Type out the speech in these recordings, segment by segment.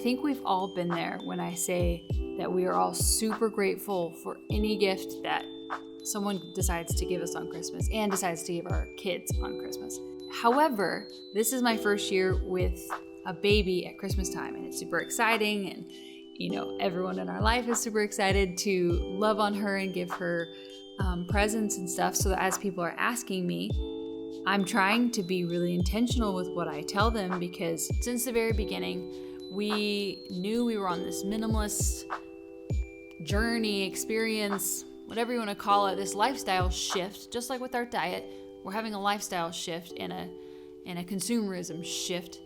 think we've all been there when I say that we are all super grateful for any gift that someone decides to give us on Christmas and decides to give our kids on Christmas. However, this is my first year with a baby at Christmas time, and it's super exciting, and everyone in our life is super excited to love on her and give her presents and stuff. So that as people are asking me, I'm trying to be really intentional with what I tell them, because since the very beginning, we knew we were on this minimalist journey, experience, whatever you want to call it, this lifestyle shift. Just like with our diet, we're having a lifestyle shift and a consumerism shift.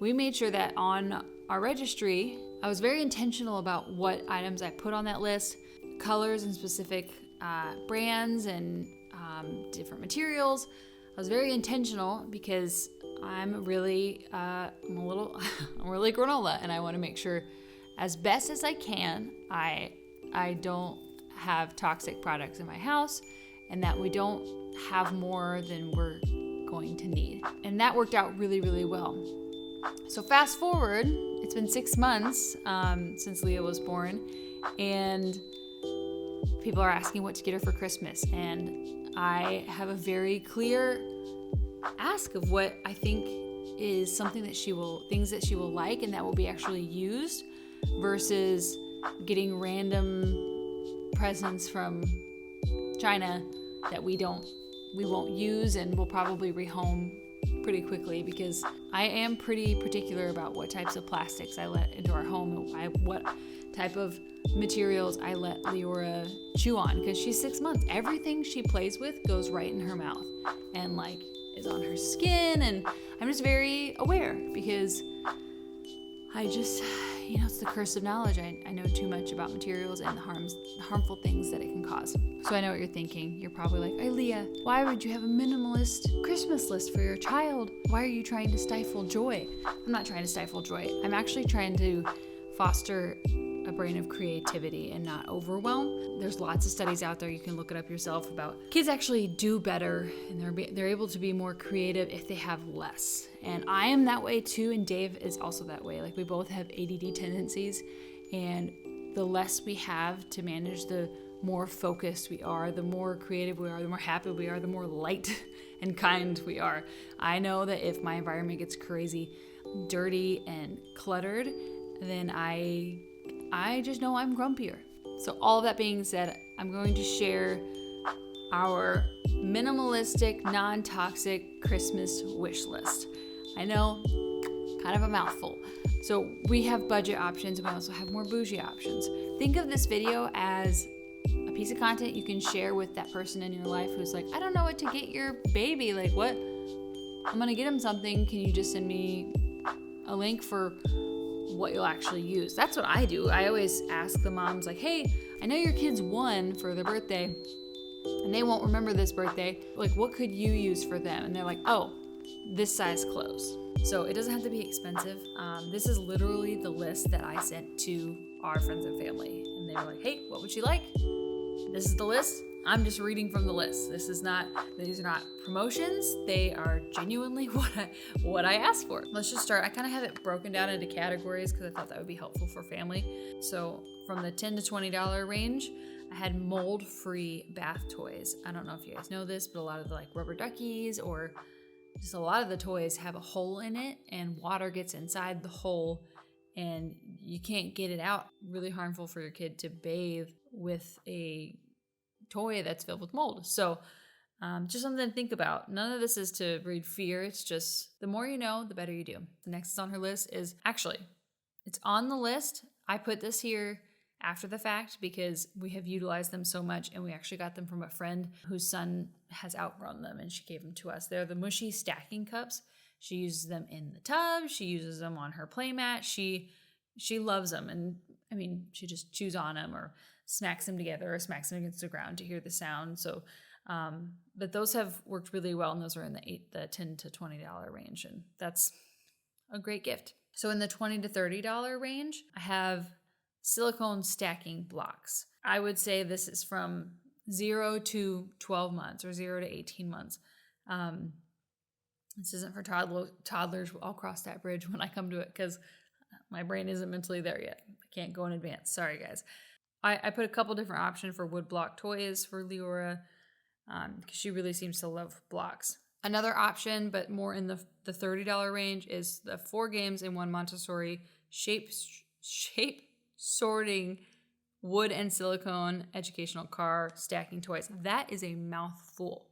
We made sure that on our registry, I was very intentional about what items I put on that list, colors and specific brands and different materials. I was very intentional because I'm really granola, and I want to make sure as best as I can I don't have toxic products in my house, and that we don't have more than we're going to need. And that worked out really, really well. So fast forward, it's been 6 months since Leah was born, and people are asking what to get her for Christmas. And I have a very clear ask of what I think is something that things that she will like and that will be actually used, versus getting random presents from China that we won't use and we'll probably rehome pretty quickly, because I am pretty particular about what types of plastics I let into our home and what type of materials I let Leora chew on, because she's 6 months. Everything she plays with goes right in her mouth and is on her skin, and I'm just very aware, because I just, it's the curse of knowledge. I know too much about materials and the harmful things that it can cause. So I know what you're thinking. You're probably like, Aileeah, why would you have a minimalist Christmas list for your child? Why are you trying to stifle joy? I'm not trying to stifle joy. I'm actually trying to foster a brain of creativity and not overwhelm. There's lots of studies out there, you can look it up yourself, about kids actually do better and they're able to be more creative if they have less. And I am that way too, and Dave is also that way. We both have ADD tendencies, and the less we have to manage, the more focused we are, the more creative we are, the more happy we are, the more light and kind we are. I know that if my environment gets crazy, dirty, and cluttered, then I just know I'm grumpier. So all of that being said, I'm going to share our minimalistic, non-toxic Christmas wish list. I know, kind of a mouthful. So we have budget options, and we also have more bougie options. Think of this video as a piece of content you can share with that person in your life who's like, I don't know what to get your baby. What? I'm gonna get him something. Can you just send me a link for what you'll actually use? That's what I do. I always ask the moms, hey, I know your kid's 1 for their birthday and they won't remember this birthday. What could you use for them? And they're like, oh, this size clothes. So it doesn't have to be expensive. This is literally the list that I sent to our friends and family. And they were like, hey, what would she like? This is the list. I'm just reading from the list. These are not promotions. They are genuinely what I asked for. Let's just start. I kind of have it broken down into categories because I thought that would be helpful for family. So from the $10 to $20 range, I had mold-free bath toys. I don't know if you guys know this, but a lot of the rubber duckies, or just a lot of the toys have a hole in it, and water gets inside the hole and you can't get it out. Really harmful for your kid to bathe with a toy that's filled with mold. So just something to think about. None of this is to breed fear. It's just the more you know, the better you do. The next on her list is, actually, it's on the list. I put this here after the fact because we have utilized them so much, and we actually got them from a friend whose son has outgrown them, and she gave them to us. They're the Mushie stacking cups. She uses them in the tub. She uses them on her playmat. She loves them, and she just chews on them or smacks them together or smacks them against the ground to hear the sound. So, but those have worked really well, and those are in the $10 to $20 range, and that's a great gift. So in the $20 to $30 range, I have silicone stacking blocks. I would say this is from 0 to 12 months or 0 to 18 months. This isn't for toddlers. I'll cross that bridge when I come to it, because my brain isn't mentally there yet. I can't go in advance. Sorry, guys. I put a couple different options for wood block toys for Leora because she really seems to love blocks. Another option, but more in the $30 range, is the 4 games in 1 Montessori shape sorting wood and silicone educational car stacking toys. That is a mouthful.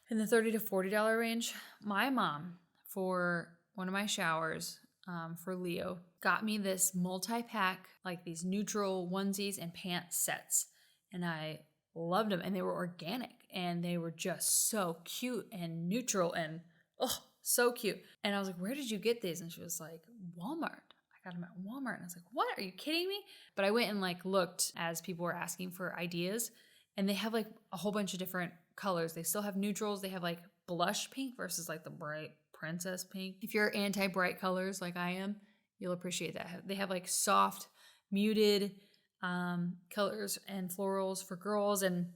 In the $30 to $40 range, my mom, for one of my showers for Leo, got me this multi-pack, like these neutral onesies and pants sets. And I loved them, and they were organic, and they were just so cute and neutral and so cute. And I was like, where did you get these? And she was like, Walmart. I got them at Walmart. And I was like, what? Are you kidding me? But I went and like looked as people were asking for ideas, and they have like a whole bunch of different colors. They still have neutrals. They have like blush pink versus like the bright princess pink. If you're anti-bright colors like I am, you'll appreciate that. They have like soft, muted colors and florals for girls. And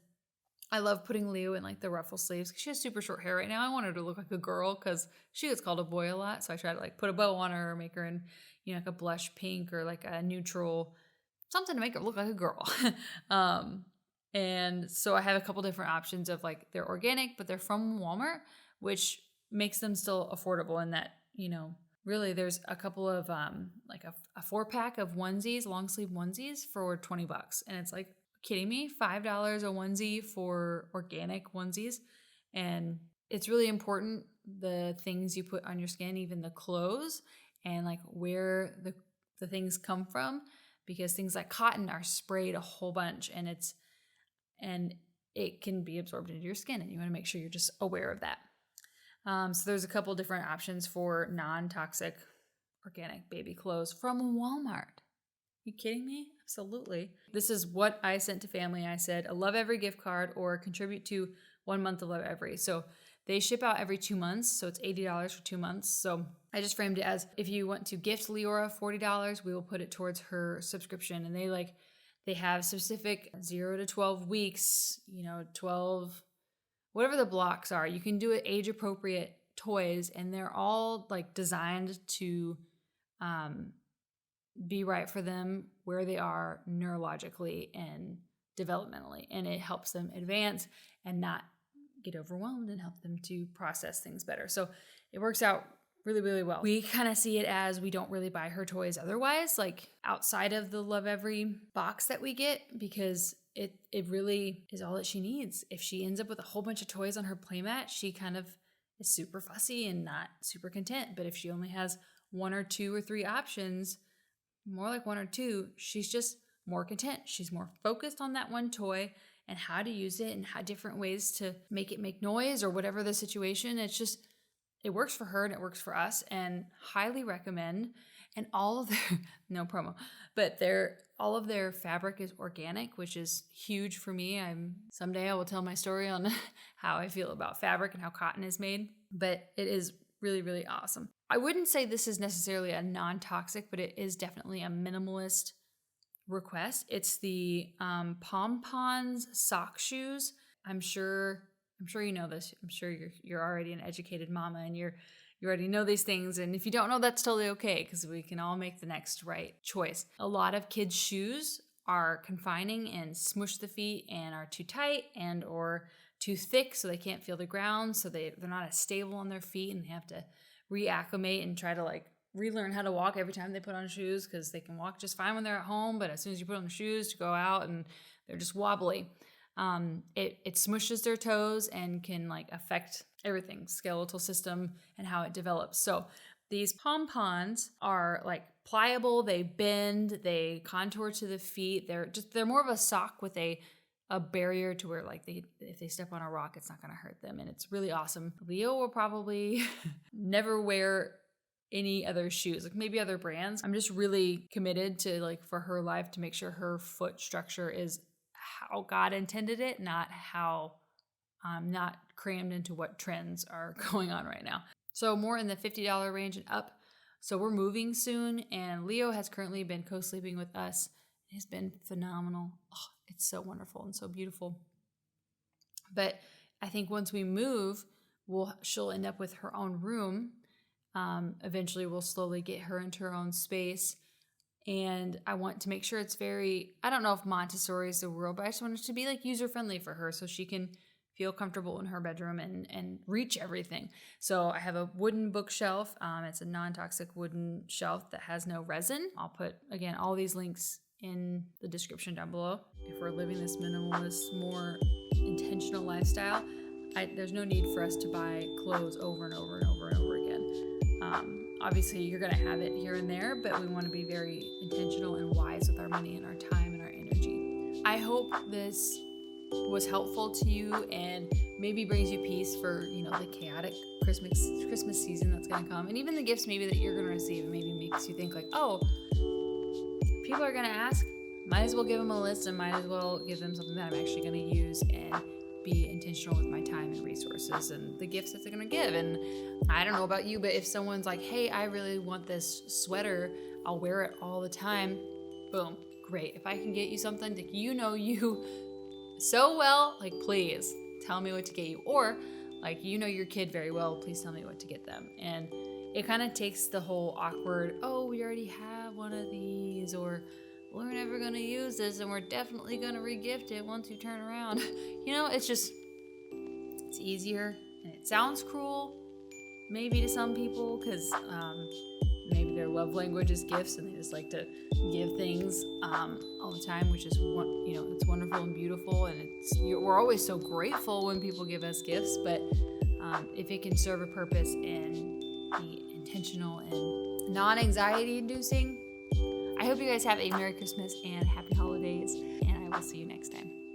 I love putting Leo in like the ruffle sleeves. She has super short hair right now. I want her to look like a girl because she gets called a boy a lot. So I try to like put a bow on her or make her in, like a blush pink or like a neutral, something to make her look like a girl. And so I have a couple different options of like, they're organic, but they're from Walmart, which makes them still affordable in that, really there's a couple of like a 4-pack of onesies, long sleeve onesies for $20. And it's like, kidding me? $5 a onesie for organic onesies. And it's really important, the things you put on your skin, even the clothes, and like where the things come from, because things like cotton are sprayed a whole bunch, and it can be absorbed into your skin, and you want to make sure you're just aware of that. So there's a couple different options for non-toxic organic baby clothes from Walmart. You kidding me? Absolutely. This is what I sent to family. I said a Lovevery gift card or contribute to 1 month of Lovevery. So they ship out every 2 months. So it's $80 for 2 months. So I just framed it as, if you want to gift Leora $40, we will put it towards her subscription. And they have specific 0 to 12 weeks, 12, whatever the blocks are. You can do it age appropriate toys, and they're all like designed to be right for them where they are neurologically and developmentally. And it helps them advance and not get overwhelmed, and help them to process things better. So it works out really, really well. We kind of see it as, we don't really buy her toys otherwise, like outside of the Lovevery box that we get, because it really is all that she needs. If she ends up with a whole bunch of toys on her playmat, she kind of is super fussy and not super content. But if she only has 1 or 2 or 3 options, more like 1 or 2, she's just more content. She's more focused on that one toy and how to use it and how different ways to make it make noise or whatever the situation. It works for her and it works for us, and highly recommend. And all of their, no promo, but all of their fabric is organic, which is huge for me. Someday I will tell my story on how I feel about fabric and how cotton is made, but it is really, really awesome. I wouldn't say this is necessarily a non-toxic, but it is definitely a minimalist request. It's the Pompon's sock shoes. I'm sure you know this. I'm sure you're already an educated mama, and you already know these things. And if you don't know, that's totally okay, because we can all make the next right choice. A lot of kids' shoes are confining and smush the feet and are too tight and or too thick, so they can't feel the ground. So they're not as stable on their feet, and they have to reacclimate and try to like relearn how to walk every time they put on shoes, because they can walk just fine when they're at home, but as soon as you put on the shoes to go out, and they're just wobbly. It smushes their toes and can like affect everything, skeletal system and how it develops. So these pompons are like pliable, they bend, they contour to the feet. They're more of a sock with a barrier to where like if they step on a rock, it's not going to hurt them. And it's really awesome. Leo will probably never wear any other shoes, like maybe other brands. I'm just really committed to like for her life to make sure her foot structure is how God intended it, not how not crammed into what trends are going on right now. So more in the $50 range and up. So we're moving soon, and Leo has currently been co-sleeping with us. It has been phenomenal. Oh, it's so wonderful and so beautiful. But I think once we move, she'll end up with her own room. Eventually we'll slowly get her into her own space. And I want to make sure it's very, I don't know if Montessori is the word, but I just want it to be like user-friendly for her so she can feel comfortable in her bedroom and reach everything. So I have a wooden bookshelf. It's a non-toxic wooden shelf that has no resin. I'll put, again, all these links in the description down below. If we're living this minimalist, more intentional lifestyle, there's no need for us to buy clothes over and over and over and over again. Obviously, you're going to have it here and there, but we want to be very intentional and wise with our money and our time and our energy. I hope this was helpful to you and maybe brings you peace for, the chaotic Christmas season that's going to come. And even the gifts maybe that you're going to receive, maybe makes you think like, oh, people are going to ask, might as well give them a list and might as well give them something that I'm actually going to use and be intentional with my time and resources and the gifts that they're going to give. And I don't know about you, but if someone's like, hey, I really want this sweater, I'll wear it all the time. Boom. Great. If I can get you something that you so well, like, please tell me what to get you. Or like, your kid very well, please tell me what to get them. And it kind of takes the whole awkward, oh, we already have one of these, or we're never going to use this and we're definitely going to regift it once you turn around. It's easier and it sounds cruel maybe to some people because maybe their love language is gifts and they just like to give things all the time, which is, it's wonderful and beautiful. And we're always so grateful when people give us gifts, but if it can serve a purpose and be intentional and non-anxiety inducing, I hope you guys have a Merry Christmas and Happy Holidays, and I will see you next time.